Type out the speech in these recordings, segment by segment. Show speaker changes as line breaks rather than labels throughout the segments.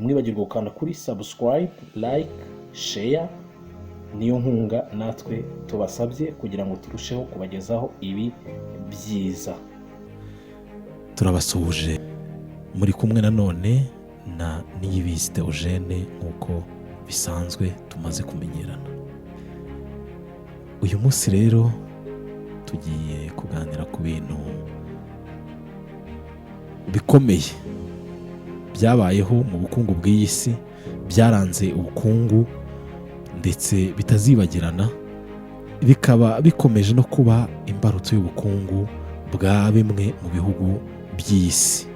ntimwibagirwe gukanda kuri subscribe, like, share, niyo nkunga natwe tubasabye kugira ngo turusheho kubagezaho ibi byiza. Turabasuhuje, muri kumwe nanone na Niyibizi Theogene nk'uko bisanzwe tumaze kumenyerana. Uyu munsi rero tugiye kuganira ku bintu bikomeye byabayeho mu bukungu bw'iyi si, byaranze ubukungu ndetse bitazibagirana, bikaba bikomeje no kuba imbarutso y'ubukungu bwa bimwe mu bihugu by'isi.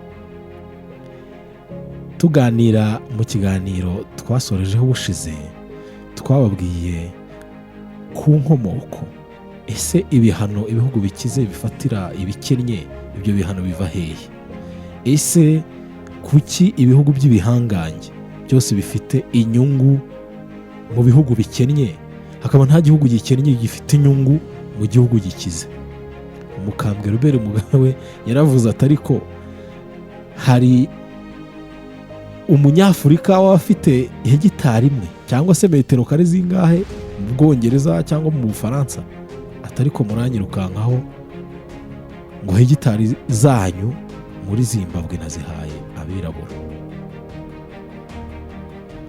Tuganira mu kiganiro twasorejeho ubushize, twababwiye ku nkomoko. Ese ibihano ibihugu bikize bifatira ibikennye, ibyo bihano biva hehe? Ese kuki ibihugu by'ibihangange byose bifite inyungu mu bihugu bikennye, hakaba nta gihugu gikennye gifite inyungu mu gihugu gikize? Umukambwe Robert Mugabe yaravuze ati ariko hari umunyafurika waba afite hegitari imwe cyangwa se metero kare zingahe mu Bwongereza cyangwa mu Bufaransa, atariko muranyirukankaho ngo hegitari zanyu muri Zimbabwe nazihaye abirabura.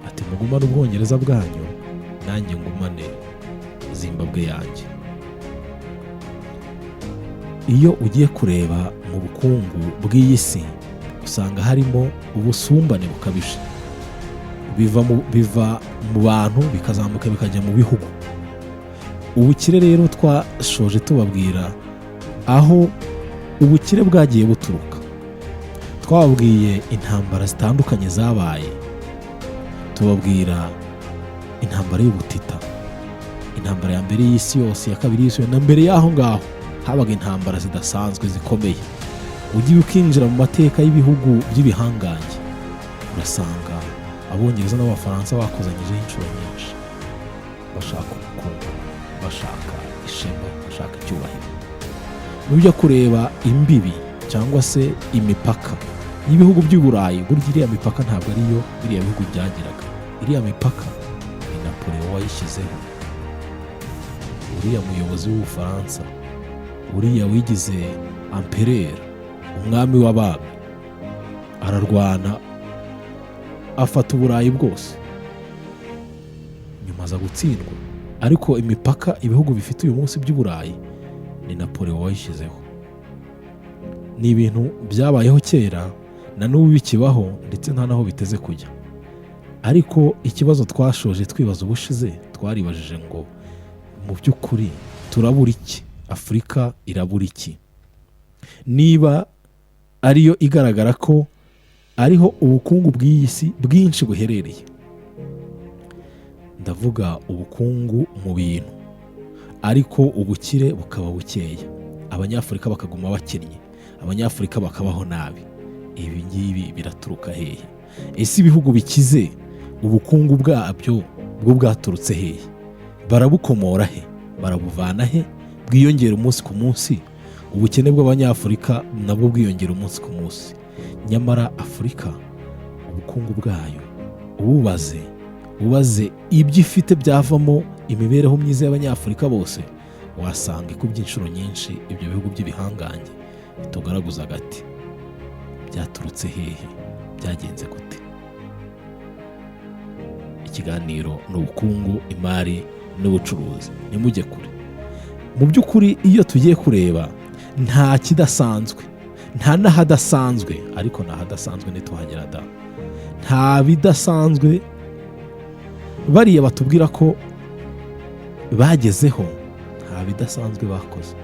Ati mugumane Ubwongereza bwanyu, nanjye ngumane Zimbabwe yanjye. Iyo ugiye kureba mu bukungu bw'iyi si, usanga harimo ubusumbane bukabije, biva mu bantu bikazamuka bikajya mu bihugu. Ubukire rero twashoje tubabwira aho ubukire bwagiye buturuka. Twababwiye intambara zitandukanye zabaye, tubabwira intambara y'ubutita, intambara ya mbere y'isi yose, ya kabiri y'isi yose, na mbere y'aho ngaho habaga intambara zidasanzwe zikomeye. Ugiye ukinjira mu mateka y'ibihugu by'ibihangange, urasanga Abongereza n'Abafaransa bakozanyijeho inshuro nyinshi, bashaka ubukungu, bashaka ishema, bashaka icyubahiro. Nujya kureba imbibi cyangwa se imipaka y'ibihugu by'i Burayi, burya iriya mipaka ntabwo ariyo biriya bihugu byagiraga. Iriya mipaka ni Napoleon wayishyizeho, uriya muyobozi w'Ubufaransa, uriya wigize Empereur, umwami w'abami, ararwana afata Uburayi bwose, nyuma aza gutsindwa. Ariko imipaka ibihugu bifite uyu munsi by'u Burayi ni Napoleon wayishyizeho. Ni ibintu byabayeho kera, na n'ubu bikibaho, ndetse nta naho biteze kujya. Ariko ikibazo twashoje twibaza ubushize, twaribajije ngo mu by'ukuri turabura iki? Afurika irabura iki? Niba ariyo igaragara ko ariho ubukungu bw'iyi si bwinshi buherereye. Ndavuga ubukungu mu bintu, ariko ubukire bukaba bukeya, Abanyafurika bakaguma bakennye, Abanyafurika bakabaho nabi. Ibi ngibi biraturuka hehe? Ese ibihugu bikize ubukungu bwabyo bwo bwaturutse hehe? Barabukomora he? Barabuvana he? Bwiyongera umunsi ku munsi, ubukene bw'Abanyafurika nabwo bwiyongera umunsi ku munsi. Nyamara Afurika ubukungu bwayo ubaze ibyo ifite byavamo imibereho myiza y'Abanyafurika bose, wasanga ikubye inshuro nyinshi ibyo bihugu by'ibihangange bitugaragaza gati. Byaturutse hehe? Byagenze gute? Ikiganiro ni ubukungu, imari n'ubucuruzi, nimujye kure. Mu by'ukuri iyo tugiye kureba, nta kidasanzwe, nta n'ahadasanzwe, ariko n'ahadasanzwe ntituhagera da. Nta bidasanzwe bariya batubwira ko bagezeho, nta bidasanzwe bakoze.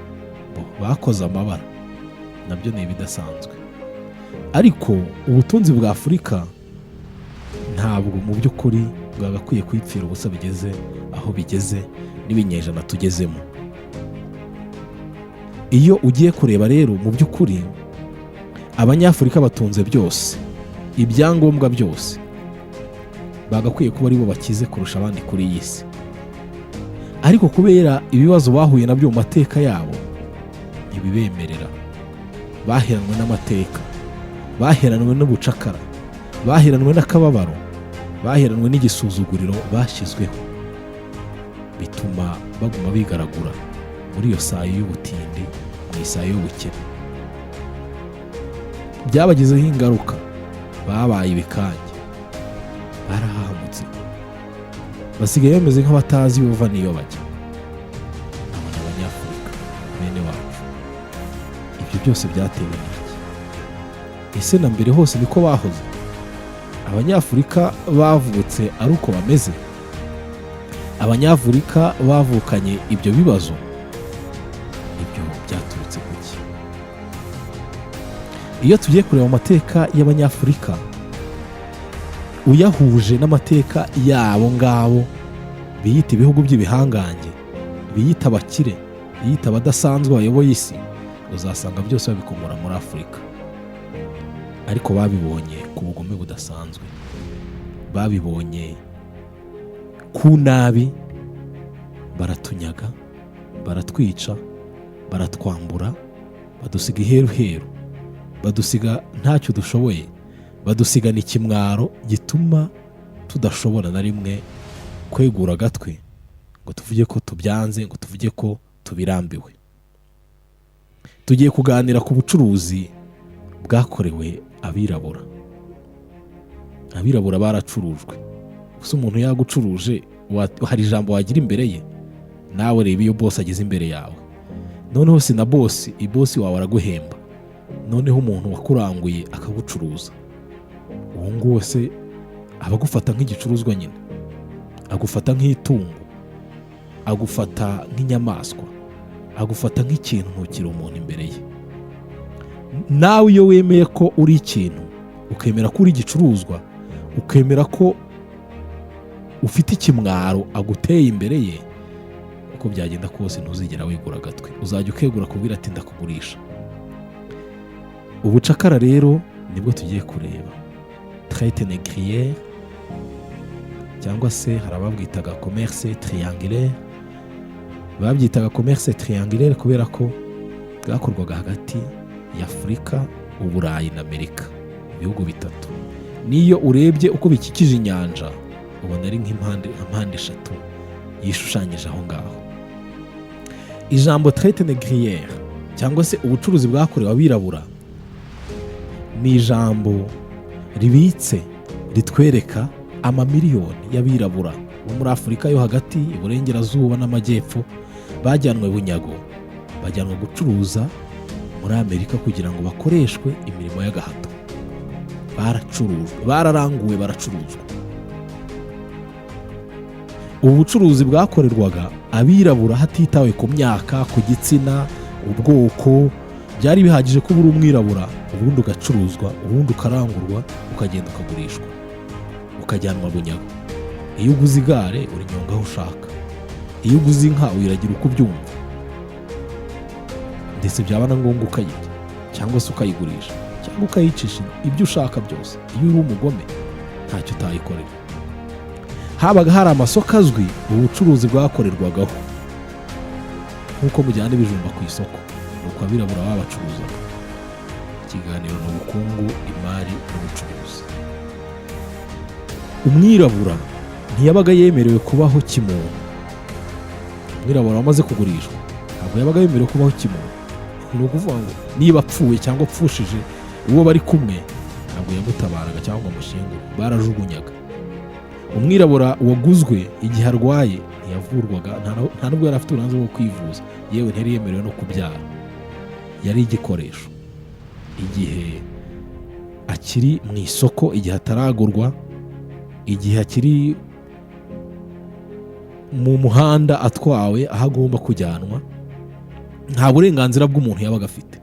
Bakoze amabara, nabyo ni ibidasanzwe. Ariko ubutunzi bwa Afurika ntabwo mu by'ukuri bwagakwiye kwipfira ubusa bigeze aho bigeze n'ibinyejana tugezemo. Iyo ugiye kureba rero mu by'ukuri Abanyafurika batunze byose, ibyangombwa byose, bagakwiye kuba aribo bakize kurusha abandi kuri iyi si. Ariko kubera ibibazo bahuye nabyo mu mateka yabo, ntibibemerera. Baheranwe n'amateka, baheranwe n'ubucakara, baheranwe n'akababaro, baheranwe n'igisuzuguriro bashyizweho, bituma baguma bigaragura muri iyo sayo y'ubutindi, mu isayo y'ubukene. Byabagizeho ingaruka, babaye ibikange, barahamutse, basigaye bameze nk'abatazi iyo bava n'iyo bajya. Aba ni Abanyafurika bene wacu. Ibyo byose byatewe n'iki? Ese na mbere hose niko bahoze? Abanyafurika bavutse ari uko bameze? Abanyafurika bavukanye ibyo bibazo? Ibyo byaturutse kuki? Iyo tugiye kureba amateka y'Abanyafurika, uyahuje n'amateka yabo ngabo biyita ibihugu by'ibihangange, biyita abakire, biyita abadasanzwe bayoboye isi, uzasanga byose babikomora muri Afurika. Ariko babibonye ku bugome budasanzwe, babibonye ku nabi, baratunyaga, baratwica, baratwambura, badusiga iheruheru, badusiga ntacyo dushoboye, badusigana ikimwaro gituma tudashobora na rimwe kwegura agatwe ngo tuvuge ko tubyanze, ngo tuvuge ko tubirambiwe. Tugiye kuganira ku bucuruzi bwakorewe abirabura. Abirabura baracurujwe. Gusa umuntu yagucuruje, hari ijambo wagira imbere ye? Nawe reba iyo boss ageze imbere yawe, noneho si na boss, ibosi wawe araguhemba, noneho umuntu wakuranguye akagucuruza, uwo nguwo se abagufata nk'igicuruzwa nyine, agufata nk'itungo, agufata nk'inyamaswa, agufata nk'ikintu ntukiri umuntu imbere ye. Nawe iyo wemeye ko uri ikintu, ukemera ko uri igicuruzwa, ukemera ko ufite ikimwaro aguteye imbere ye, uko byagenda kose ntuzigera wegura agatwe, uzajya ukegura kubwira ati ndakugurisha. Ubucakara rero nibwo tugiye kureba. Traite négrière, cyangwa se hari ababwitaga commerce triangulaire. Babyitaga commerce triangulaire kubera ko bwakorwaga hagati y'Afurika, Uburayi na Amerika, ibihugu bitatu. Niyo urebye uko bikikije inyanja, ubona ari nk'impande eshatu yishushanyije aho ngaho. Ijambo traite négrière cyangwa se ubucuruzi bwakorewe abirabura ni ijambo ribitse ritwereka amamiliyoni y'abirabura bo muri Afurika yo hagati, iburengerazuba n'amajyepfo bajyanwe bunyago, bajyanwe gucuruza muri Amerika kugira ngo bakoreshwe imirimo y'agahato. Baracurujwe, bararanguwe, baracuruzwa. Ubu bucuruzi bwakorerwaga abirabura hatitawe ku myaka, ku gitsina, ubwoko. Byari bihagije ko uri umwirabura, ubundi ugacuruzwa, ubundi ukarangurwa, ukagenda ukagurishwa, ukajyanwa bunyago. Iyo uguze igare urinyonga aho ushaka, iyo uguze inka uyiragira uko ubyumva, ndetse byaba na ngombwa ukayirya cyangwa se ukayigurisha cyangwa ukayicisha ibyo ushaka byose. Iyo uri umugome ntacyo utayikorera. Habaga hari amasoko azwi ubucuruzi bwakorerwagaho, nk'uko mujyana ibijumba ku isoko, nuko abirabura babacuruzaga. Ikiganiro ni ubukungu, imari n'ubucuruzi. Umwirabura ntiyabaga yemerewe kubaho kimuntu. Umwirabura wamaze kugurishwa ntabwo yabaga yemerewe kubaho kimuntu. Ni ukuvuga ngo niba apfuye cyangwa apfushije uwo bari kumwe, ntabwo yamutabaraga cyangwa amushyingura, barajugunyaga. Umwirabura waguzwe igihe arwaye ntiyavurwaga, nta nubwo yari afite uburenganzira bwo kwivuza, yewe ntiyari yemerewe no kubyara. Yari igikoresho. Igihe akiri mu isoko, igihe ataragurwa, igihe akiri mu muhanda atwawe aho agomba kujyanwa, nta burenganzira bw'umuntu yabaga afite.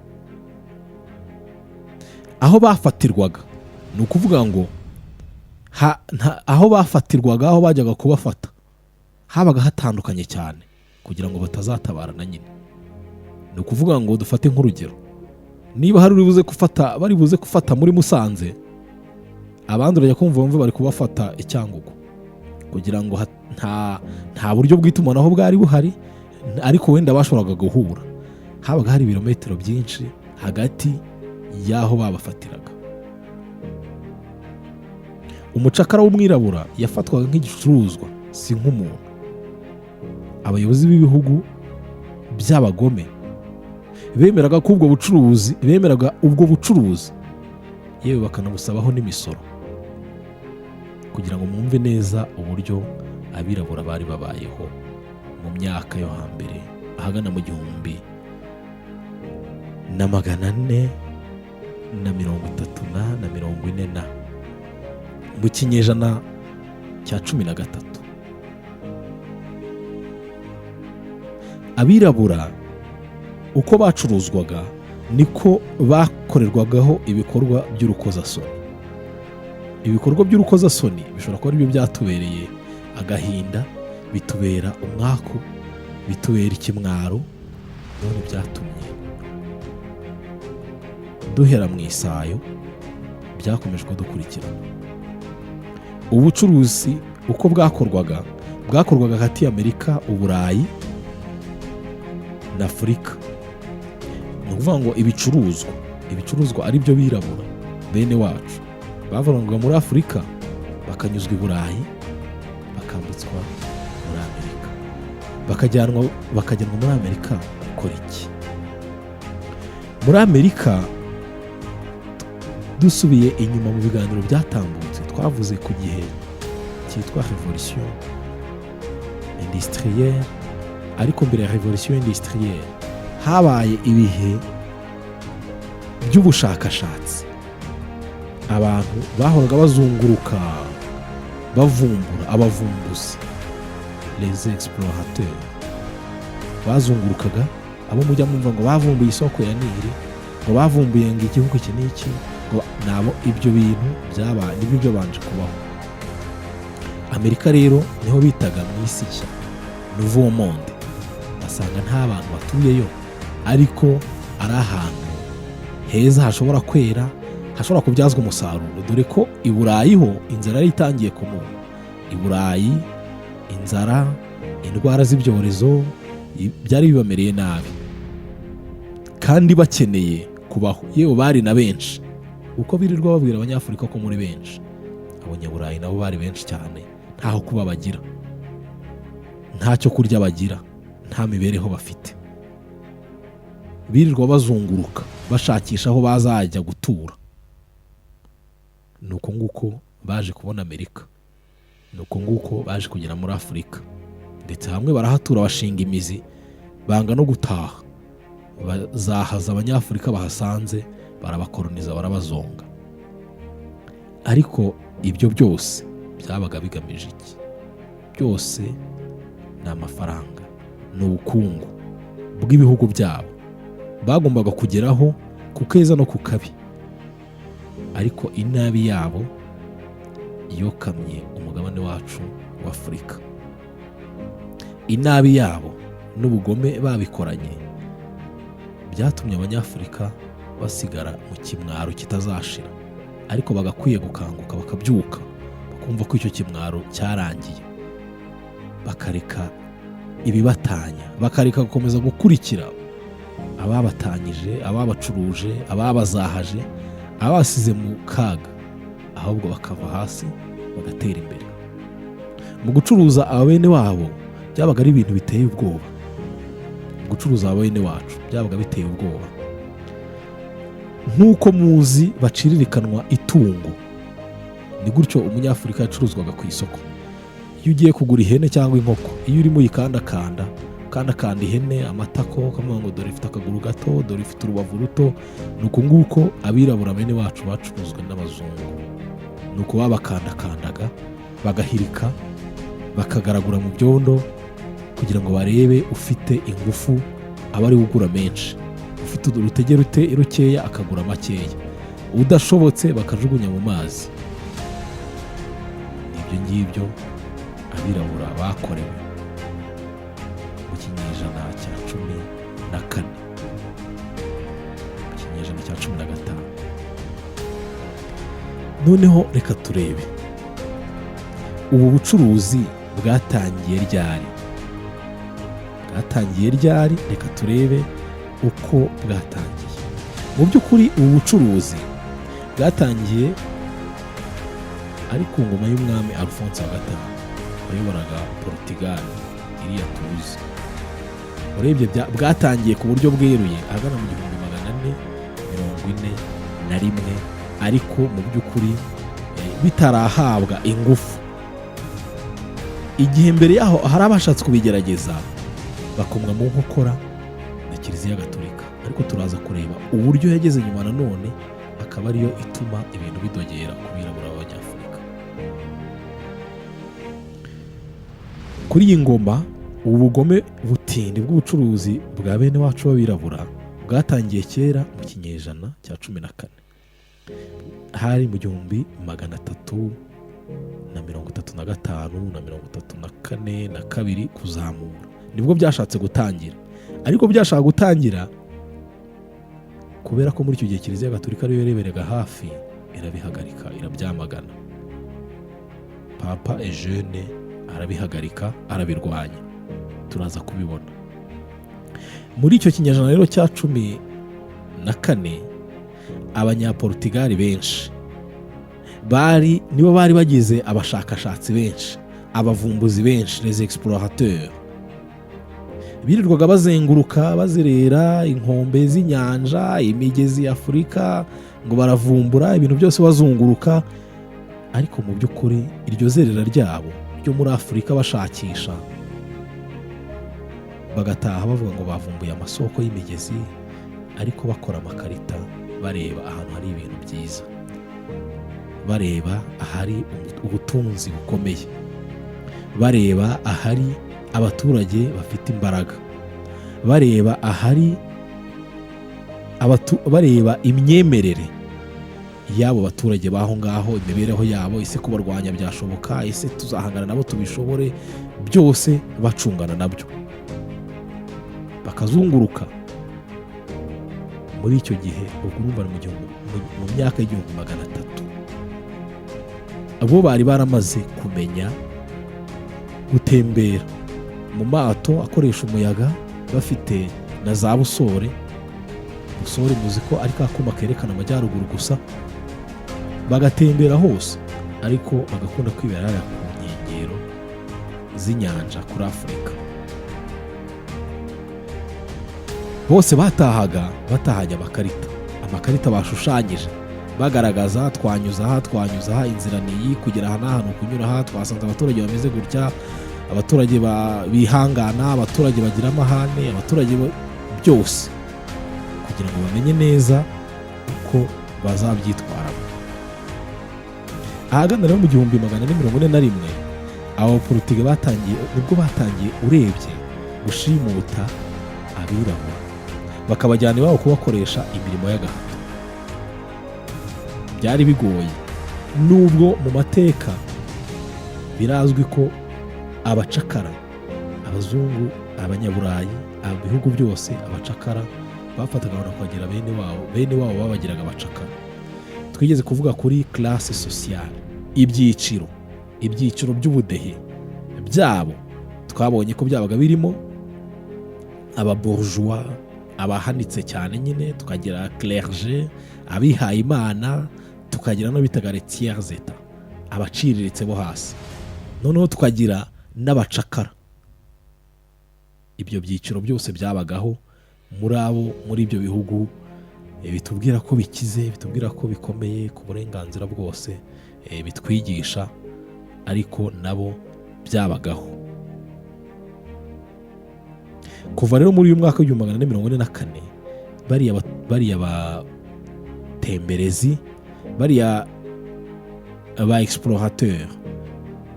Aho bafatirwaga, ni ukuvuga ngo aho bafatirwaga, aho bajyaga kubafata, habaga hatandukanye cyane kugira ngo batazatabarana nyine. Ni ukuvuga ngo dufate nk'urugero, niba hari bari buze gufata muri Musanze, abandi urajya kumva bari kubafata i Cyangugu, kugira ngo nta buryo bw'itumanaho bwari buhari, ariko wenda bashoboraga guhura. Habaga hari ibirometero byinshi hagati y'aho babafatiraga. umucakara w'umwirabura yafatwaga nk'igicuruzwa, si nk'umuntu. Abayobozi b'ibihugu by'abagome bemeraga ubwo bucuruzi yewe bakanabusabaho n'imisoro, kugira ngo mwumve neza uburyo abirabura bari babayeho mu myaka yo hambere ahagana mu 1430 mu kinyejana cya 13. Abirabura uko bacuruzwaga niko bakorerwagaho ibikorwa by'urukozasoni. Ibikorwa by'urukozasoni bishobora kuba aribyo byatubereye agahinda, bitubera umwaku, bitubera ikimwaro, none byatumye duhera mu isayo, byakomeje kudukurikirana. Ubucuruzi uko bwakorwaga hagati y'Amerika, Uburayi na Afurika. Ni ukuvuga ngo ibicuruzwa ari byo birabura bene wacu bavanwaga muri Afurika bakanyuzwa i Burayi, bakambutswa muri Amerika, bakajyanwa muri Amerika gukora iki? Muri Amerika, dusubiye inyuma mu biganiro byatambutse, twavuze ku gihe cyitwa Revolution Industrielle, ariko mbere ya Revolution Industrielle habaye ibihe by'ubushakashatsi. Abantu bahoraga bazunguruka bavumbura, abavumbuzi, les explorateurs, bazungurukaga. Abo mujya mwumva ngo bavumbuye isoko ya Nili, ngo bavumbuye ngo igihugu iki n'iki, ngo nabo ibyo bintu byabaye nibyo byabanje kubaho. Amerika rero niho bitaga mu isi nshya, Nouveau Monde. Basanga nta bantu batuyeyo, ariko ari ahantu heza hashobora kwera, hashobora kubyazwa umusaruro, dore ko i Burayi ho inzara yari itangiye kumuka. I Burayi inzara, indwara z'ibyorezo byari bibamereye nabi, kandi bakeneye kubaho. Yewe bari na benshi, uko birirwa babwira Abanyafurika ko muri benshi, Abanyaburayi nabo bari benshi cyane, ntaho kuba bagira, ntacyo kurya bagira, nta mibereho bafite. Birirwa bazunguruka bashakisha aho bazajya gutura. Nuko nguko baje kubona Amerika, nuko nguko baje kugera muri Afurika, ndetse hamwe barahatura bashinga imizi, banga no gutaha. Bazahaza Abanyafurika bahasanze, barabakoloniza, barabazonga. Ariko ibyo byose byabaga bigamije iki? Byose ni amafaranga, ni ubukungu bw'ibihugu byabo bagombaga kugeraho ku keza no ku kabi. Ariko inabi yabo yokamye umugabane wacu wa Afurika. Inabi yabo n'ubugome babikoranye byatumye Abanyafurika basigara mu kimwaro kitazashira. Ariko bagakwiye gukanguka, bakabyuka, bakumva ko icyo kimwaro cyarangiye, bakareka ibibatanya, bakareka gukomeza gukurikira ababatanyije, ababacuruje, ababazahaje, abasize mu kaga, ahubwo bakava hasi bagatera imbere. Mu gucuruza abene wabo byabaga ari ibintu biteye ubwoba. Gucuruza abene wacu byabaga biteye ubwoba. Nk'uko muzi baciririkanwa itungo, ni gutyo Umunyafurika yacuruzwaga ku isoko. Iyo ugiye kugura ihene cyangwa inkoko, iyo urimo uyikandakanda ihene, amatako, ukavuga ngo dore ifite akaguru gato, dore ifite urubavu ruto. Nuko nguko abirabura bene wacu bacuruzwa n'abazungu. Nuko babakandakandaga, bagahirika, bakagaragura mu byondo, kugira ngo barebe ufite ingufu aba ari ugura menshi, ufite urutege rukeya akagura makeya, udashobotse bakajugunya mu mazi. Ibyo ngibyo abirabura bakorewe mu kinyejana cya 14, mu kinyejana cya 15. Noneho reka turebe ubu bucuruzi bwatangiye ryari. Reka turebe uko bwatangiye. Mu by'ukuri ubu bucuruzi bwatangiye ari ku ngoma y'umwami Alphonse wa gatanu wayoboraga Portugal iriya tuzi. Urebye bwatangiye ku buryo bweruye ahagana mu 1441 ariko mu by'ukuri bitarahabwa ingufu. Igihe mbere yaho hari abashatse kubigerageza bakomwa mu nkokora na Kiliziya Gatolika, ariko turaza kureba uburyo yageze nyuma nanone akaba ariyo ituma ibintu bidogera ku birabura b'Abanyafurika. Kuri iyi ngoma ubu bugome butindi bw'ubucuruzi bwa bene wacu b'abirabura bwatangiye kera mu kinyejana cya 14, hari mu 1335 na 34 na kabiri kuzamura nibwo byashatse gutangira. Ariko byashaka gutangira kubera ko muri icyo gihe Kiliziya Gatolika ariyo yareberega hafi, irabihagarika, irabyamagana. Papa Eugene arabihagarika, arabirwanya. Turaza kubibona muri icyo kinyejana rero cya 14. Abanyaportugali benshi nibo bari bagize abashakashatsi benshi, abavumbuzi benshi, les explorateurs. Birirwaga bazenguruka bazerera inkombe z'inyanja, imigezi y'Afurika, ngo baravumbura ibintu byose bazunguruka. Ariko mu by'ukuri iryo zerera ryabo ryo muri Afurika bashakisha, bagataha bavuga ngo bavumbuye amasoko y'imigezi, ariko bakora amakarita bareba ahantu hari ibintu byiza, bareba ahari ubutunzi bukomeye, bareba ahari abaturage bafite imbaraga, bareba ahari bareba imyemerere y'abo baturage baho ngaho, imibereho yabo, ese kubarwanya byashoboka, ese tuzahangana nabo tubishobore, byose bacungana nabyo. Bakazunguruka muri icyo gihe urumva mu myaka y'1300 abo bari baramaze kumenya gutembera mu mato akoresha umuyaga, bafite na za busore muzi ko ari ka kuma kerekana amajyaruguru gusa, bagatembera hose, ariko bagakunda kwibera ku nkengero z'inyanja kuri Afurika. Bose batahanye amakarita bashushanyije bagaragaza, twanyuza aha, inzira niyi, kugera aha n'ahantu kunyura aha, twasanze abaturage bameze gutya, abaturage bihangana, abaturage bagira amahane, abaturage byose, kugira ngo bamenye neza uko bazabyitwaramo. Ahagana rero mu 1441 Abaportugal nibwo batangiye urebye gushimuta abirabura, bakabajyana iwabo kubakoresha imirimo y'agahato. Byari bigoye, nubwo mu mateka birazwi ko abacakara, abazungu, abanyaburayi, ibihugu byose, abacakara bafataga bakagira bene wabo babagiraga abacakara. Twigeze kuvuga kuri classe sociale, ibyiciro by'ubudehe byabo, twabonye ko byabaga birimo ababourgeois, abahanitse cyane nyine, tukagira clergé, abihaye Imana, tukagira no bitaga les tiers états, abaciriritse bo hasi, noneho tukagira n'abacakara. Ibyo byiciro byose byabagaho muri ibyo bihugu, bitubwira ko bikize, bitubwira ko bikomeye ku burenganzira bwose, bitwigisha, ariko nabo byabagaho. Kuva rero muri uyu mwaka w'1444 bariya batemberezi, bariya ba explorateur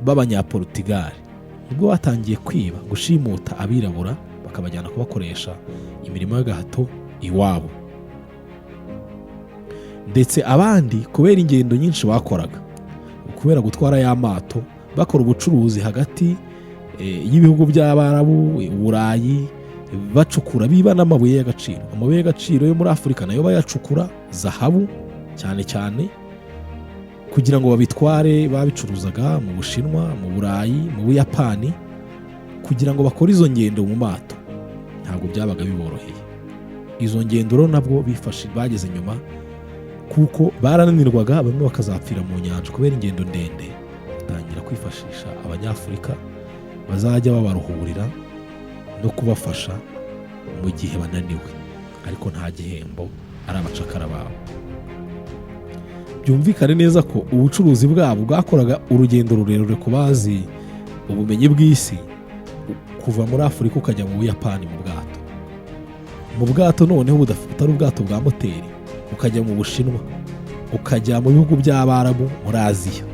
b'Abanyaportugal nibwo batangiye kwiba, gushimuta abirabura, bakabajyana kubakoresha imirimo y'agahato iwabo. Ndetse abandi kubera ingendo nyinshi bakoraga, kubera gutwara y'amato, bakora ubucuruzi hagati y'ibihugu by'Abarabu, Uburayi, bacukura, biba n'amabuye y'agaciro. Amabuye y'agaciro yo muri Afurika nayo bayacukura, zahabu cyane cyane, kugira ngo babitware, babicuruzaga mu Bushinwa, mu Burayi, mu Buyapani, kugira ngo bakore izo ngendo mu mato. Ntabwo byabaga biboroheye. Izo ngendo rero nabwo bageze nyuma kuko barananirwaga bamwe bakazapfira mu nyanja kubera ingendo ndende, batangira kwifashisha abanyafurika bazajya babaruhurira no kubafasha mu gihe bananiwe, ariko nta gihembo, ari abacakara babo. Byumvikane neza ko ubucuruzi bwabo bwakoraga urugendo rurerure ku bazi ubumenyi bw'isi, kuva muri Afurika ukajya mu Buyapani mu bwato noneho butari ubwato bwa moteri, ukajya mu Bushinwa, ukajya mu bihugu by'Abarabu muri Aziya,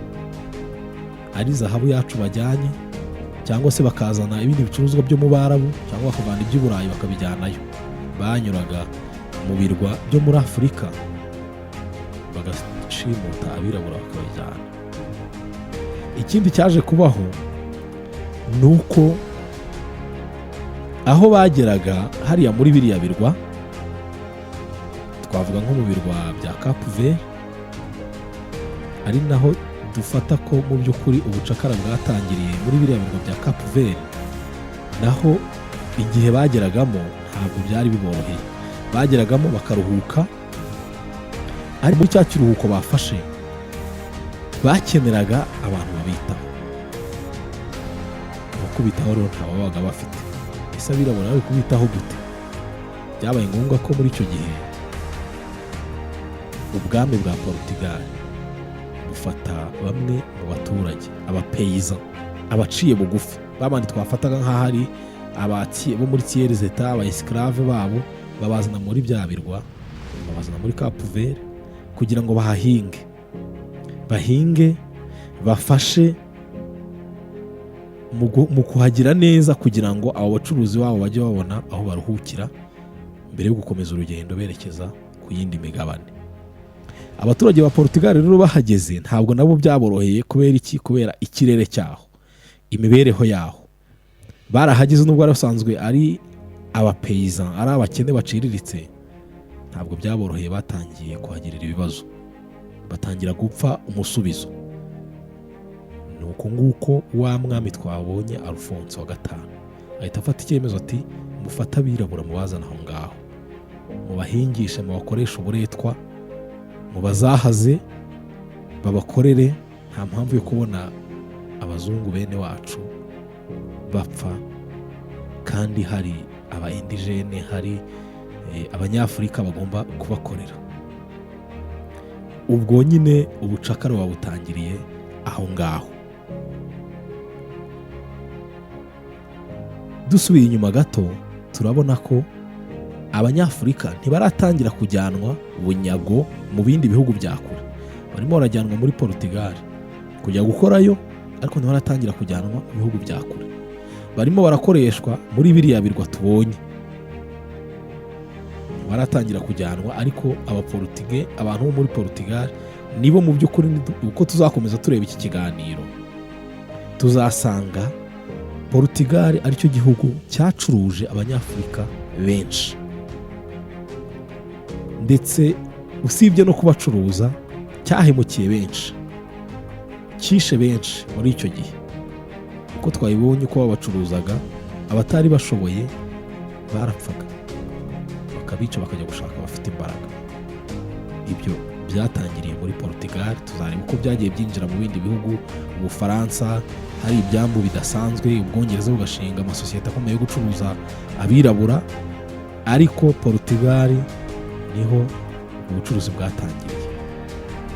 ari zahabu yacu bajyanye, cyangwa se bakazana ibindi bicuruzwa byo mu Barabu, cyangwa bakavana iby'i Burayi bakabijyanayo. Banyuraga mu birwa byo muri Afurika bagashimuta abirabura bakabijyana. Ikindi cyaje kubaho ni uko aho bageraga hariya muri biriya birwa, twavuga nko mu birwa bya Cap Vert, ari naho dufata ko mu by'ukuri ubucakara bwatangiriye muri biriya birwa bya Cap Vert, naho igihe bageragamo ntabwo byari biboroheye. Bageragamo bakaruhuka, ari muri cya kiruhuko bafashe bakeneraga abantu babitaho. Kubitaho rero ntababaga bafite. Ese abirabura bari kubitaho gute? Byabaye ngombwa ko muri icyo gihe ubwami bwa Portugal bufata bamwe mu baturage, abapeyizan, abaciye bugufi, babandi twafataga nk'aho ari bo muri Tiers Etat, aba esclave babo, babazana muri bya birwa, babazana muri Cap Vert kugira ngo bahinge, bafashe mu kuhagira neza, kugira ngo abo bacuruzi babo bajye babona aho baruhukira mbere yo gukomeza urugendo berekeza ku yindi migabane. Abaturage ba Portugal rero bahageze ntabwo nabo byaboroheye. Kubera iki? Kubera ikirere cyaho, imibereho yaho. Barahageze nubwo basanzwe ari abapeyizan, ari abakene baciriritse, ntabwo byaboroheye. Batangiye kuhagirira ibibazo, batangira gupfa umusubizo. Nuko nguko wa mwami twabonye Alphonse wa gatanu ahita afata icyemezo ati mufata abirabura mubazana aho ngaho, mubahingishe, mubakoresha uburetwa, mubazahaze, babakorere. Nta mpamvu yo kubona abazungu bene wacu bapfa kandi hari aba indigene, hari abanyafurika bagomba kubakorera. Ubwo nyine ubucakara babutangiriye aho ngaho. Dusubiye inyuma gato, turabona ko abanyafurika ntibaratangira kujyanwa bunyago mu bindi bihugu bya kure. Barimo barajyanwa muri Portugal kujya gukorayo, ariko ntibaratangira kujyanwa mu bihugu bya kure. Barimo barakoreshwa muri biriya birwa tubonye, baratangira kujyanwa. Ariko abantu bo muri Portugal nibo mu by'ukuri, uko tuzakomeza tureba iki kiganiro tuzasanga Portugal aricyo gihugu cyacuruje abanyafurika benshi, ndetse usibye no kubacuruza cyahemukiye benshi, cyishe benshi muri icyo gihe. Uko twabibonye uko babacuruzaga, abatari bashoboye barapfaga, bakabica bakajya gushaka abafite imbaraga. Ibyo byatangiriye muri Portugal. Tuzareba uko byagiye byinjira mu bindi bihugu. Ubufaransa hari ibyambu bidasanzwe, Ubwongereza bugashinga amasosiyete akomeye yo gucuruza abirabura, ariko Portugal niho ubucuruzi bwatangiriye.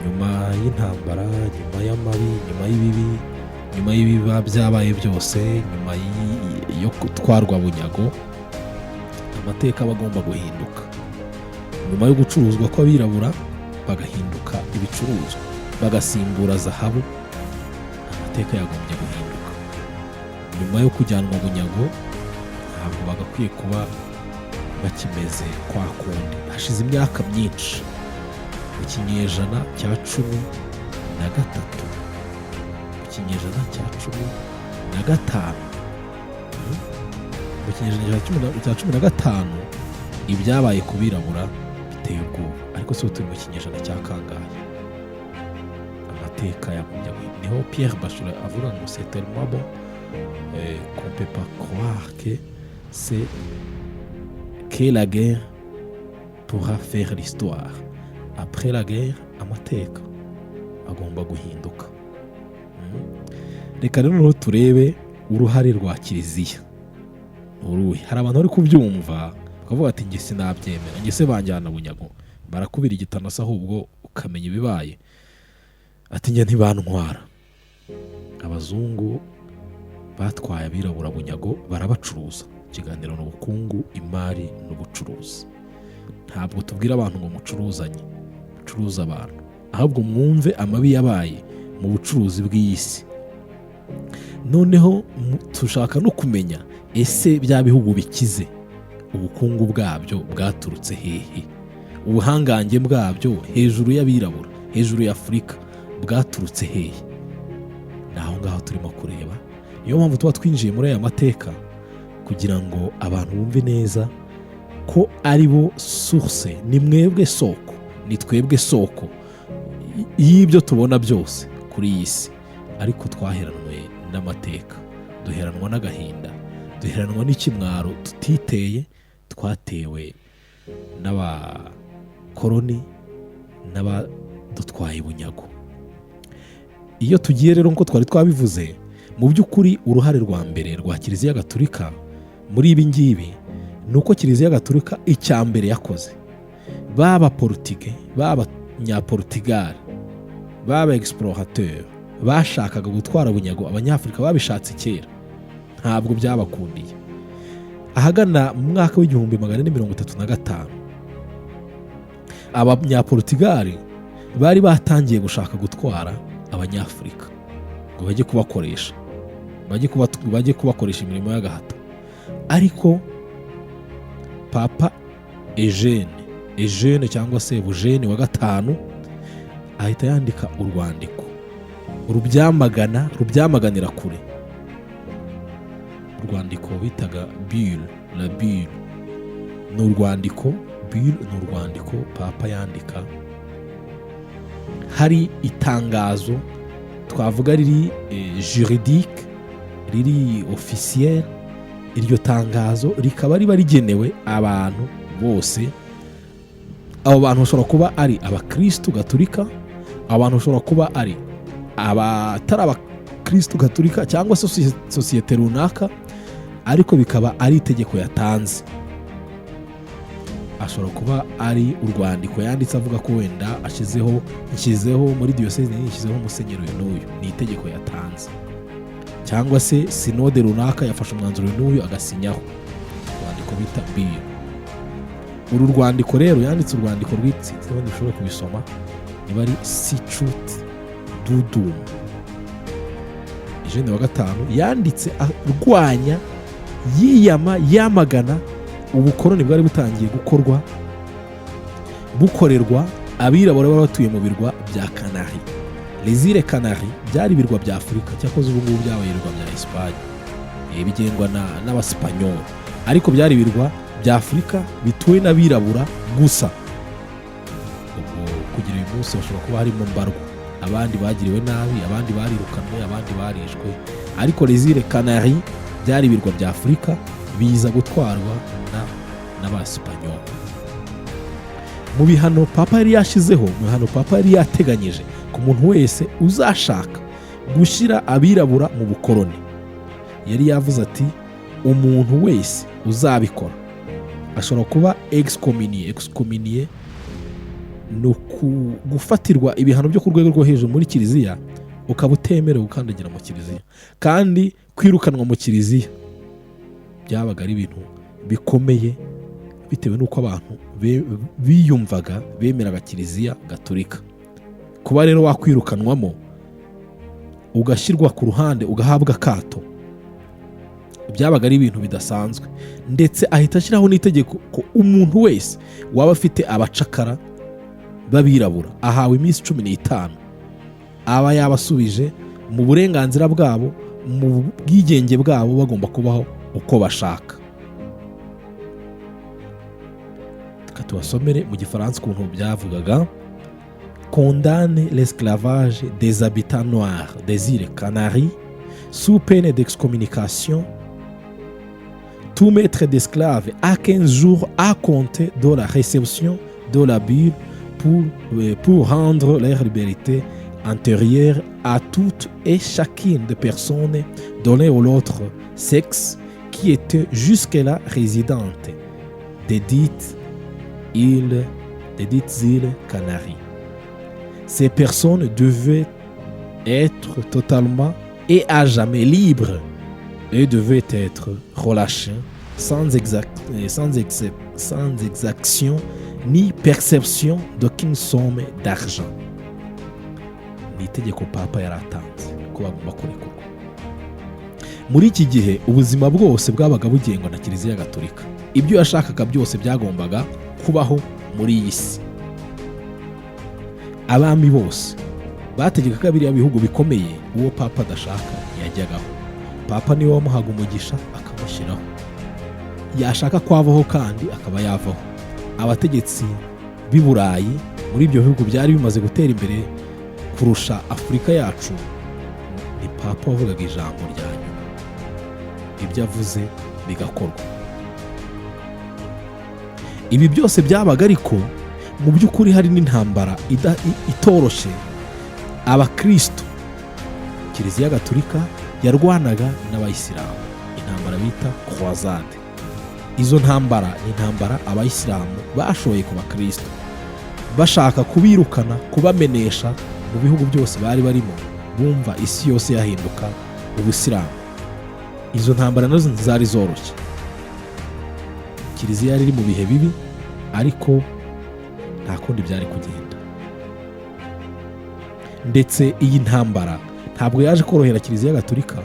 Nyuma y'intambara, nyuma y'amabi, nyuma y'ibibi, nyuma y'ibiba byabaye byose, nyuma yo gutwarwa bunyago, amateka aba agomba guhinduka. Nyuma yo gucuruzwa kw'abirabura bagahinduka ibicuruzwa, bagasimbura zahabu, amateka yagombye guhinduka. Nyuma yo kujyanwa bunyago, ntabwo bagakwiye kuba bakimeze kwa kundi. Hashize imyaka myinshi, mu kinyejana cya 13, mu kinyejana cya 15, mu kinyejana cya 15, ibyabaye ku birabura biteye ubwoba. Ariko se turi mu kinyejana cya kangahe? Amateka yagombye guhinduka. Niho Pierre Bachelet avuga ngo c'est tellement bon qu'on peut pas croire que la guerre pourra faire l'histoire. après la guerre amateka agomba guhinduka. Reka rero turebe uruhare rwa kiliziya uruhe. Hari abantu bari kubyumva bakavuga ati njye sinabyemera, njye se banjyana bunyago barakubira igitanasi ahubwo ukamenya ibibaye. Ati njye ntibantwara, abazungu batwaye abirabura bunyago barabacuruza. Ikiganiro ni ubukungu, imari n'ubucuruzi. Ntabwo tubwira abantu ngo mucuruzanye, mucuruza abantu, ahubwo mwumve amabi yabaye mu bucuruzi bw'isi. Noneho tushaka no kumenya ese bya bihugu bikize ubukungu bwabyo bwaturutse hehe, ubuhangange bwabyo hejuru y'abirabura, hejuru ya Afurika bwaturutse hehe. Naho ngaho turimo kureba. Niyo mpamvu tuba twinjiye muri aya mateka kugira ngo abantu bumve neza ko ari bo source, ni mwebwe soko, ni twebwe soko y'ibyo tubona byose kuri iyi si. Ariko twaheranwe n'amateka, duheranwa n'agahinda, duheranwa n'ikimwaro tutiteye, twatewe n'abakoroni n'abadutwaye bunyago. Iyo tugiye rero nk'uko twari twabivuze, mu by'ukuri uruhare rwa mbere rwa Kiliziya Gatolika muri ibi ngibi ni uko Kiliziya Gatolika icya mbere yakoze, baba Portugal, baba Nyaportugal, baba explorateur bashakaga gutwara bunyago abanyafurika, babishatse kera ntabwo byabakundiye. Ahagana mu mwaka w'1435 abanyaportugal bari batangiye gushaka gutwara abanyafurika ngo bajye kubakoresha, bajye kubakoresha imirimo y'agahato. Ariko Papa Eugene cyangwa se Eugene wa gatanu ahita yandika urwandiko rubyamaganira kure. Urwandiko bitaga la Bulle ni urwandiko, Bulle ni urwandiko Papa yandika. Hari itangazo twavuga riri juridique, riri officiel. Iryo tangazo rikaba riba rigenewe abantu bose. Abo bantu bashobora kuba ari abakristu gatolika, abantu bashobora kuba ari abatari abakristu gatolika cyangwa se sosiyete runaka, ariko bikaba ari itegeko yatanze. Ashobora kuba ari urwandiko yanditse avuga ko wenda ashyizeho muri diyoseze yashyizeho musenyeri n'uyu, ni itegeko yatanze. Cyangwa se sinode runaka yafashe umwanzuro n'uyu agasinyaho, urwandiko bita Bulle. Uru rwandiko rero yanditse urwandiko rwitse, n'abandi bashobora kubisoma, niba ari Sicut Dudum. Eugene wa gatanu yanditse arwanya, yamagana ubukoroni bwari butangiye bukorerwa abirabura bari batuye mu birwa bya Canary. Les îles Canaries byari ibirwa bya Afurika, cyakoze ubu ngubu byabaye ibirwa bya Espagne, bigengwa n'abasipanyoli, ariko byari ibirwa bya Afurika bituwe n'abirabura gusa. Ubwo kugira uyu munsi bashobora kuba harimo mbarwa, abandi bagiriwe nabi, abandi barirukanwe, abandi barishwe, ariko les îles Canaries byari ibirwa bya Afurika biza gutwarwa n'abasipanyoli. Mu bihano Papa yari yashyizeho, Papa yari yateganyije ku muntu wese uzashaka gushyira abirabura mu bukoroni, yari yavuze ati umuntu wese uzabikora ashobora kuba excommunié, ni gufatirwa ibihano byo ku rwego rwo hejuru muri Kiliziya, ukaba utemerewe gukandagira mu Kiliziya, kandi kwirukanwa mu Kiliziya byabaga ari ibintu bikomeye bitewe n'uko abantu biyumvaga bemeraga Kiliziya Gatolika. Kuba rero wakwirukanwamo ugashyirwa ku ruhande ugahabwa akato, byabaga ari ibintu bidasanzwe. Ndetse ahita ashyiraho n'itegeko ko umuntu wese waba afite abacakara b'abirabura ahawe iminsi 15 aba yabasubije mu burenganzira bwabo, mu bwigenge bwabo, bagomba kubaho uko bashaka. Tubasomere mu gifaransa ukuntu byavugaga: condamne l'esclavage des habitants noirs des îles Canaries sous peine d'excommunication tout maître d'esclaves à 15 jours à compter de la réception de la Bulle pour rendre leur liberté antérieure à toute et chacune des personnes données à l'autre sexe qui étaient jusque-là résidentes des dites îles Canaries. Ces personnes devaient être totalement et à jamais libres et devaient être relâchées sans exaction ni perception d'aucune somme d'argent. Ni itegeko papa yaratanze ko bagomba kurekurwa. Muri iki gihe ubuzima bwose bwabaga bugengwa na Kiliziya Gatolika. Ibyo yashakaga byose byagombaga kubaho muri iyi si. Abami bose bategekaga biriya bihugu bikomeye, uwo papa adashaka yajyagaho. Papa niwe wamuhaga umugisha akamushyiraho. Yashaka kwavaho kandi akaba yavaho. Abategetsi b'i Burayi muri ibyo bihugu byari bimaze gutera imbere kurusha Afurika yacu, ni papa wavugaga ijambo rya nyuma. Ibyo avuze bigakorwa. Ibi byose byabaga ariko mu by'ukuri hari n'intambara itoroshe abakristo Kiliziya Gatolika yarwanaga n'abayisilamu, intambara bita croisade. Izo ntambara ni intambara abayisilamu bashoye ku bakristo bashaka kubirukana, kubamenesha mu bihugu byose bari barimo, bumva isi yose yahinduka ubuyisilamu. Izo ntambara nazo zari zoroshye. Kiliziya yari iri mu bihe bibi ariko nta kundi byari kugenda. Ndetse iyi ntambara ntabwo yaje korohera Kiliziya Gatolika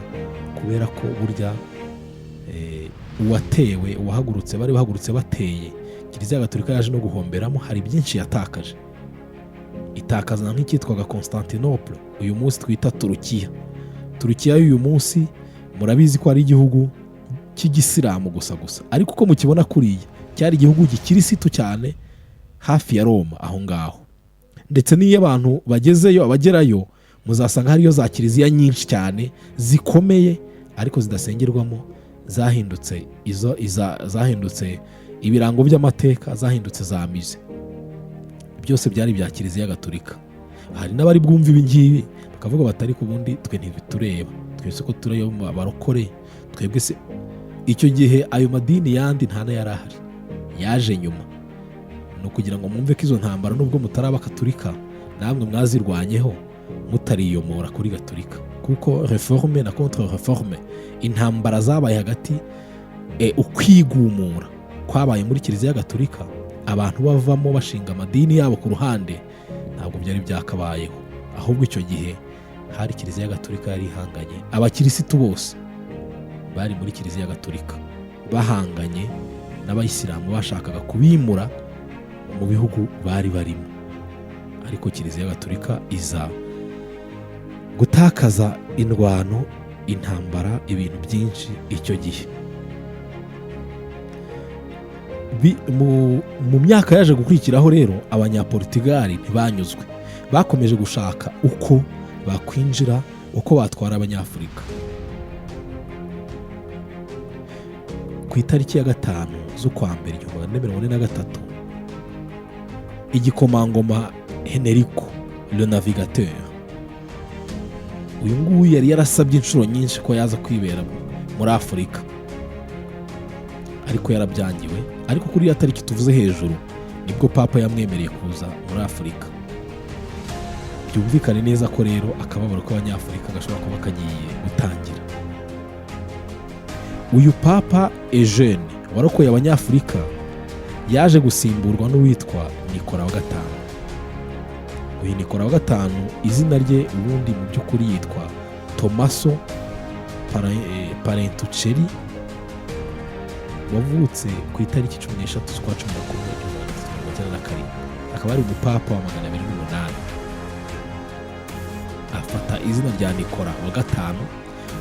kubera ko burya uwatewe, uwahagurutse, bari bahagurutse bateye, Kiliziya Gatolika yaje no guhomberamo. Hari byinshi yatakaje. Itakaza nk'icyitwaga Constantinople, uyu munsi twita Turukiya. Turukiya y'uyu munsi murabizi ko ari igihugu cy'igisilamu gusa, ariko uko mukibona kuriya cyari igihugu gikirisitu cyane hafi ya Roma aho ngaho. Ndetse n'iyo abantu bagezeyo, abagerayo, muzasanga hariyo za kiliziya nyinshi cyane zikomeye ariko zidasengerwamo, zahindutse ibirango by'amateka, zahindutse za mize. Byose byari bya Kiliziya Gatolika. Hari n'abari bwumva ibi ngibi bakavuga batari ku bundi twe ntibitureba, twese ko tureba abarokore, twebwe se. Icyo gihe ayo madini yandi nta na yarahari, yaje nyuma. No kugira ngo mwumve ko izo ntambara nubwo mutaraba Gatolika namwe mwazirwanyeho mutariyomora kuri Gatolika, kuko reforme na contre reforme, intambara zabaye hagati ukwigumura kwabaye muri Kiliziya Gatolika, abantu bavamo bashinga amadini yabo ku ruhande, ntabwo byari byakabayeho. Ahubwo icyo gihe hari Kiliziya Gatolika yari ihanganye, abakirisitu bose bari muri Kiliziya Gatolika bahanganye n'abayisilamu bashakaga kubimura mu bihugu bari barimo. Ariko Kiliziya Gatolika iza gutakaza indwano, intambara, ibintu byinshi icyo gihe. Mu myaka yaje gukurikiraho rero, abanyaportugali ntibanyuzwe, bakomeje gushaka uko bakwinjira, uko batwara abanyafurika. Ku itariki ya 5 z'ukwa mbere 1943, igikomangoma Henrico le Navigateur, uyu nguyu yari yarasabye inshuro nyinshi ko yaza kwibera muri Afurika, ariko yarabyangiwe. Ariko kuri ya tariki tuvuze hejuru nibwo papa yamwemereye kuza muri Afurika. Byumvikane neza ko rero akababaro k'abanyafurika gashobora kuba kagiye gutangira. Uyu papa Eugene warokoye abanyafurika yaje gusimburwa n'uwitwa Nikora wa gatanu. Uyu Nikora wa gatanu izina rye ubundi mu by'ukuri yitwa Tommaso Parentuccelli, wavutse ku itariki 13 z'ukwa 11 akaba ari umupapa wa 208. Afata izina rya Nikora wa gatanu.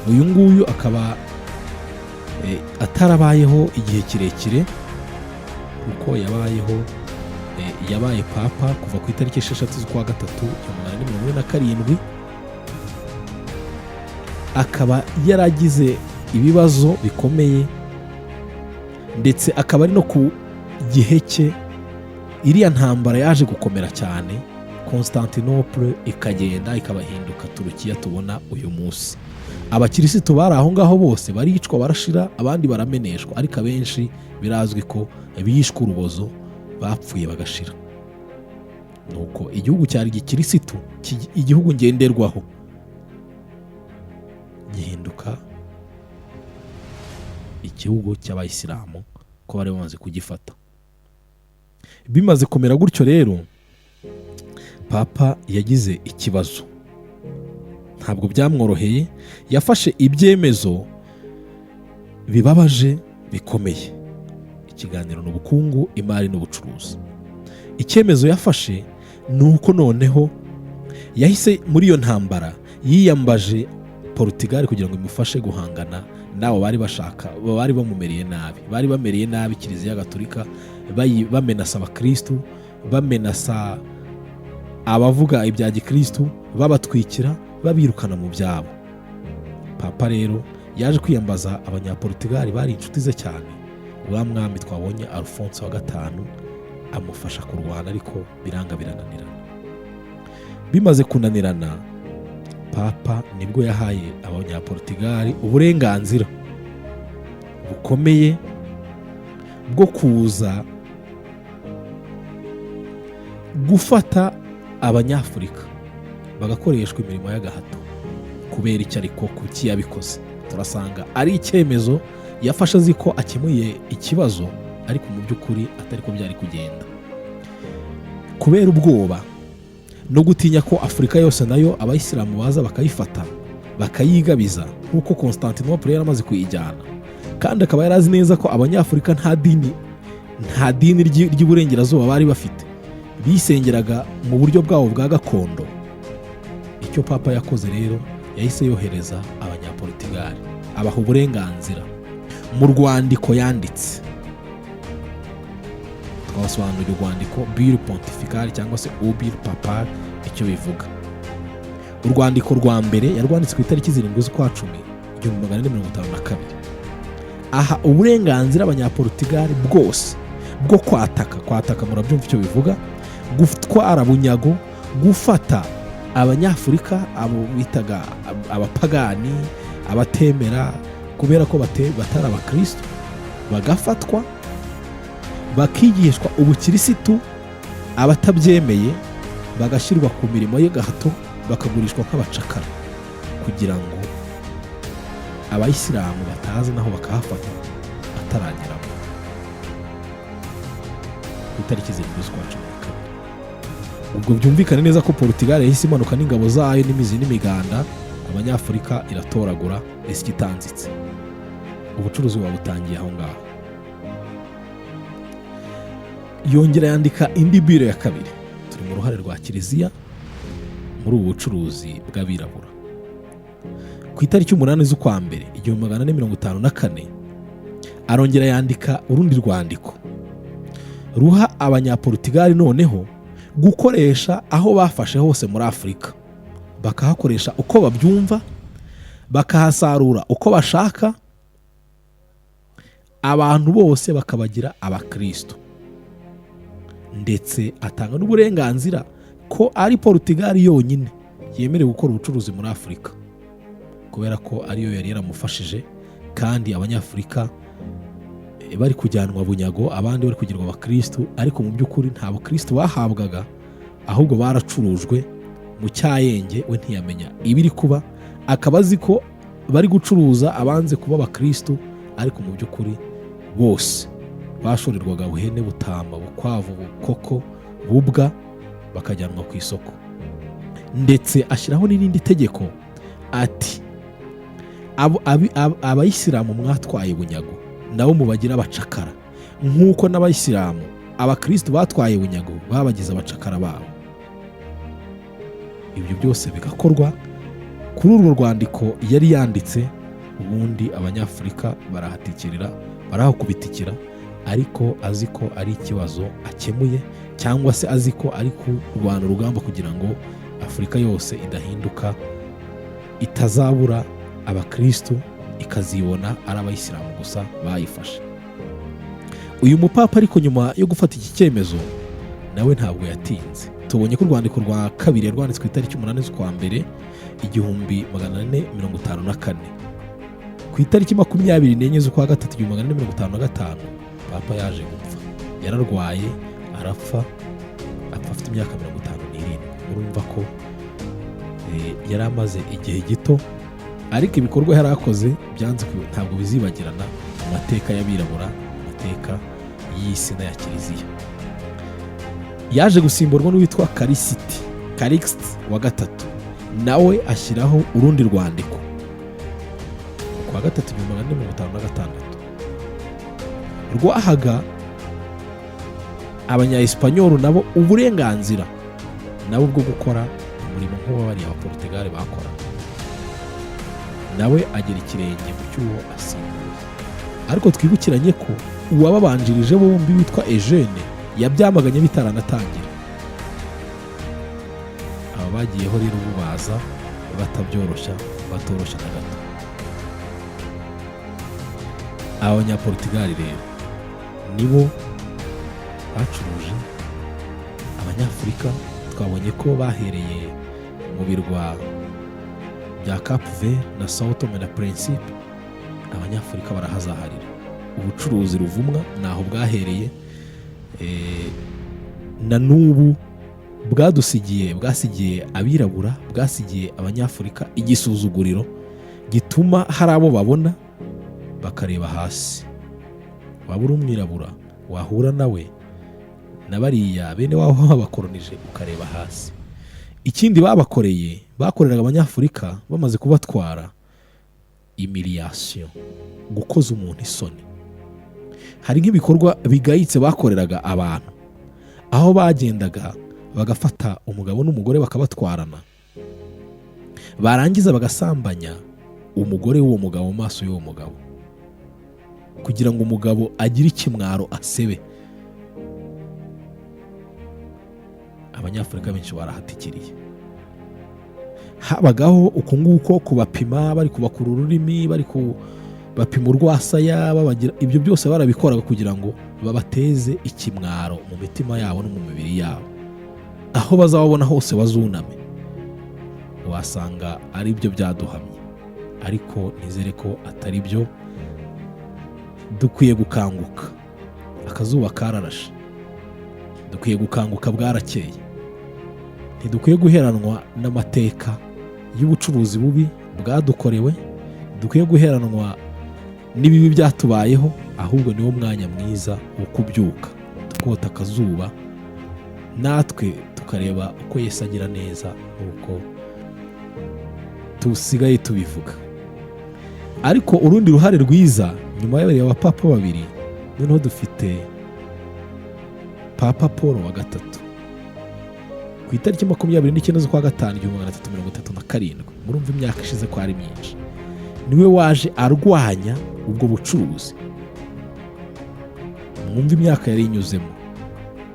Uyu nguyu akaba atarabayeho igihe kirekire, kuko yabaye papa kuva ku itariki 6 z'ukwa 3 1847. Akaba yaragize ibibazo bikomeye, ndetse akaba ari no ku gihe cye iriya ntambara yaje gukomera cyane, Constantinople ikagenda ikabahinduka Turukiya tubona uyu munsi. Abakirisitu bari aho ngaho bose baricwa barashira, abandi barameneshwa, ariko abenshi birazwi ko bishwe urubozo, bapfuye bagashira. Nuko igihugu cyari gikirisitu, igihugu ngenderwaho, gihinduka igihugu cy'abayisilamu ko bari bamaze kugifata. Bimaze kumera gutyo rero, papa yagize ikibazo, ntabwo byamworoheye, yafashe ibyemezo bibabaje bikomeye. Ikiganiro n'ubukungu, imari n'ubucuruzi. Icyemezo yafashe ni uko noneho yahise muri iyo ntambara yiyambaje Portugal kugira ngo imufashe guhangana nabo bari bashaka, bari bamumereye nabi, bari bamereye nabi Kiliziya Gatolika, bamenasa abakristu, bamenasa abavuga ibya gikristu, babatwikira, babirukana mu byabo. Papa rero yaje kwiyambaza abanyaportugal bari inshuti ze cyane. Uriya mwami twabonye Alfonso wa gatanu amufasha kurwana, ariko biranga birananirana. Bimaze kunanirana, papa nibwo yahaye abanyaportugal uburenganzira bukomeye bwo kuza gufata abanyafurika bagakoreshwa imirimo y'agahato. Kubera icyo ariko kuki yabikoze, turasanga ari icyemezo yafashe azi ko akemuye ikibazo, ariko mu by'ukuri atari ko byari kugenda. Kubera ubwoba no gutinya ko Afurika yose nayo abayisilamu baza bakayifata bakayigabiza, nk'uko Constantinople yari amaze kuyijyana, kandi akaba yari azi neza ko abanyafurika nta dini ry'iburengerazuba bari bafite, bisengeraga mu buryo bwabo bwa gakondo. Icyo papa yakoze rero, yahise yohereza abanyaportugal, abaha uburenganzira mu rwandiko yanditse. Twasobanurira urwandiko Bull Pontifical cyangwa se Bull Papal icyo bivuga. Urwandiko rwa mbere yarwanditse ku itariki 7 z'ukwa 10 1452. Aha uburenganzira abanyaportugal bwose bwo kwataka murabyumva icyo bivuga, gutwara bunyago, gufata abanyafurika abo bitaga abapagani, abatemera, kubera ko batari abakristo, bagafatwa bakigishwa ubukirisitu, abatabyemeye bagashyirwa ku mirimo y'agahato, bakagurishwa nk'abacakara, kugira ngo abayisilamu batazi naho bakahafata batarageramo. Ku itariki 7 z'ukwa 12. Ubwo byumvikane neza ko Portugal yahise imanuka n'ingabo zayo n'imizi n'imiganda, abanyafurika iratoragura isi itanzitse. Ubucuruzi butangiye aho ngaho. Yongera yandika indi biro ya kabiri. Turi mu ruhare rwa Kiliziya muri ubu bucuruzi bw'abirabura. Ku itariki 8 z'ukwa 1 1454 arongera yandika urundi rwandiko ruha abanyaportugal noneho gukoresha aho bafashe hose muri Afurika, bakahakoresha uko babyumva, bakahasarura uko bashaka, abantu bose bakabagira abakristo, ndetse atanga n'uburenganzira ko ari Portugal yonyine yemerewe gukora ubucuruzi muri Afurika, kubera ko ariyo yari yaramufashije, kandi abanyafurika bari kujyanwa bunyago, abandi bari kugirwa abakristo, ariko mu by'ukuri nta bukristo bahabwaga, ahubwo baracurujwe mu cyayenge. We ntiyamenya ibiri kuba, akaba azi ko bari gucuruza abanze kuba abakristo, ariko mu by'ukuri bose bashorerwaga buhene, butama, bukwavu, bukoko, bubwa, bakajyanwa ku isoko. Ndetse ashyiraho n'irindi tegeko ati abayisilamu mwatwaye bunyago nabo mubagira abacakara, nk'uko n'abayisilamu abakristo batwaye bunyago babagize abacakara babo. Ibyo byose bigakorwa kuri urwo rwandiko yari yanditse. Ubundi abanyafurika barahatikirira, barahakubitikira, ariko azi ko ari ikibazo akemuye, cyangwa se azi ko ari kurwana urugamba kugira ngo Afurika yose idahinduka, itazabura abakristo, ikazibona ari abayisilamu gusa bayifashe. Uyu mupapa ariko nyuma yo gufata iki cyemezo nawe ntabwo yatinze. Tubonye ko urwandiko rwa kabiri rwanditswe itariki 8 z'ukwa mbere 1454. Ku itariki 24 z'ukwa gatatu 1455 papa yaje gupfa. Yararwaye arapfa afite imyaka 57. Urumva ko yari amaze igihe gito, ariko ibikorwa yari akoze byanze ntabwo bizibagirana mu mateka y'abirabura, mu mateka y'isi n'aya kiliziya. Yaje gusimburwa n'uwitwa Calixte wa gatatu, nawe ashyiraho urundi rwandiko kwa gatatu 1456 rwahaga abanya-Espanyol nabo uburenganzira nabo bwo gukora umurimo nk'uwo bari Abaportugal bakora. Nawe agera ikirenge mu cyuwo asimbuye, ariko twibukiranye ko uwababanjirije bombi witwa Eugene yabyamaganye bitaranatangira. Aba bagiyeho rero bubaza batabyoroshya, batoroshya na gato. Abanyaportugal rero nibo bacuruje Abanyafurika. Twabonye ko bahereye mu birwa bya Cape Verde na Sao Tome na Principe. Abanyafurika barahazaharira. Ubucuruzi ruvumwa naho bwahereye, na n'ubu bwasigiye abirabura, bwasigiye Abanyafurika igisuzuguriro gituma hari abo babona bakareba hasi. Waba uri umwirabura wahura nawe na bariya bene wabo babakoronije ukareba hasi. Ikindi bakoreraga Abanyafurika bamaze kubatwara, humiliation, gukoza umuntu isoni. Hari nk'ibikorwa bigayitse bakoreraga abantu, aho bagendaga bagafata umugabo n'umugore bakabatwarana, barangiza bagasambanya umugore w'uwo mugabo mu maso y'uwo mugabo, kugira ngo umugabo agire ikimwaro asebe. Abanyafurika benshi barahatikiriye. Habagaho uko nguko kubapima, bari kubakura ururimi, bari kubapima urwasaya, ibyo byose barabikoraga kugira ngo babateze ikimwaro mu mitima yabo no mu mibiri yabo. Aho bazababona hose bazuname. Wasanga ari byo byaduhamye, ariko nizere ko atari byo. Dukwiye gukanguka. Akazuba kararashe. Dukwiye gukanguka, bwarakeye. Ntidukwiye guheranwa n'amateka y'ubucuruzi bubi bwadukorewe. Dukwiye guheranwa n'ibibi byatubayeho, ahubwo niwo mwanya mwiza wo kubyuka, tukota akazuba, natwe tukareba uko Yesu agira neza nk'uko tusigaye tubivuga. Ariko urundi ruhare rwiza, nyuma y'abapapa babiri, noneho dufite Papa Paul wa gatatu. Ku itariki 29 z'ukwa gatanu 1337, murumva imyaka ishize ko ari myinshi, niwe waje arwanya ubwo bucuruzi. Mwumva imyaka yari inyuzemo.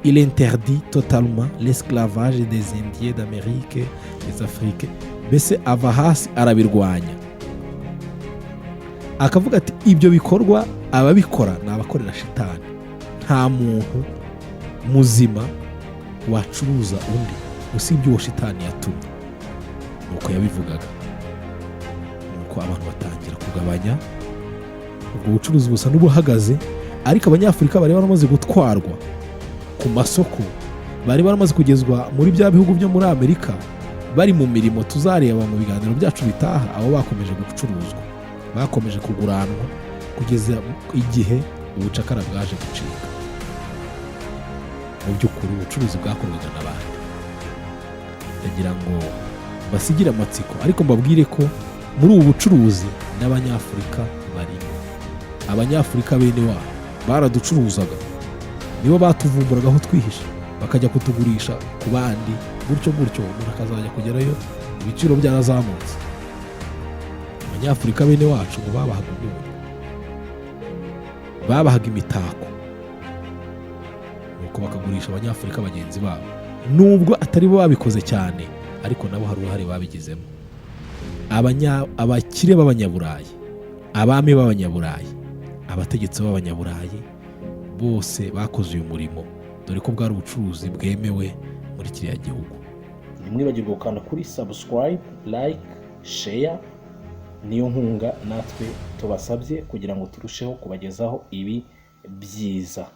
Il interdit totalement l'esclavage des Indiens d'Amérique et des Africains. Mbese ava hasi arabirwanya, akavuga ati ibyo bikorwa ababikora ni abakorera shitani. Nta muntu muzima wacuruza undi usibye uwo shitani yatumye. Nuko yabivugaga. Nuko abantu batangira kugabanya ubwo bucuruzi busa n'ubuhagaze. Ariko Abanyafurika bari baramaze gutwarwa ku masoko, bari baramaze kugezwa muri bya bihugu byo muri Amerika, bari mu mirimo tuzareba mu biganiro byacu bitaha. Abo bakomeje gucuruzwa, bakomeje kuguranwa kugeza igihe ubucakara bwaje gucika. Mu by'ukuri ubucuruzi bwakorwaga n'abandi. Ndagira ngo basigire amatsiko, ariko mbabwire ko muri ubu bucuruzi n'Abanyafurika barimo. Abanyafurika bene wabo baraducuruzaga, nibo batuvumburaga aho twihishe, bakajya kutugurisha ku bandi, gutyo umuntu akazajya kugerayo ibiciro byarazamutse. Abanyafurika bene wacu ngo babahaga umuntu, babahaga imitako, nuko bakagurisha Abanyafurika bagenzi babo. Nubwo atari bo babikoze cyane, ariko nabo hari uruhare babigizemo. Abakire b'Abanyaburayi, abami b'Abanyaburayi, abategetsi b'Abanyaburayi, bose bakoze uyu murimo dore ko bwari ubucuruzi bwemewe muri kiriya gihugu. Ntimwibagirwe gukanda kuri subscribe, like, share, niyo nkunga natwe tubasabye kugira ngo turusheho kubagezaho ibi byiza.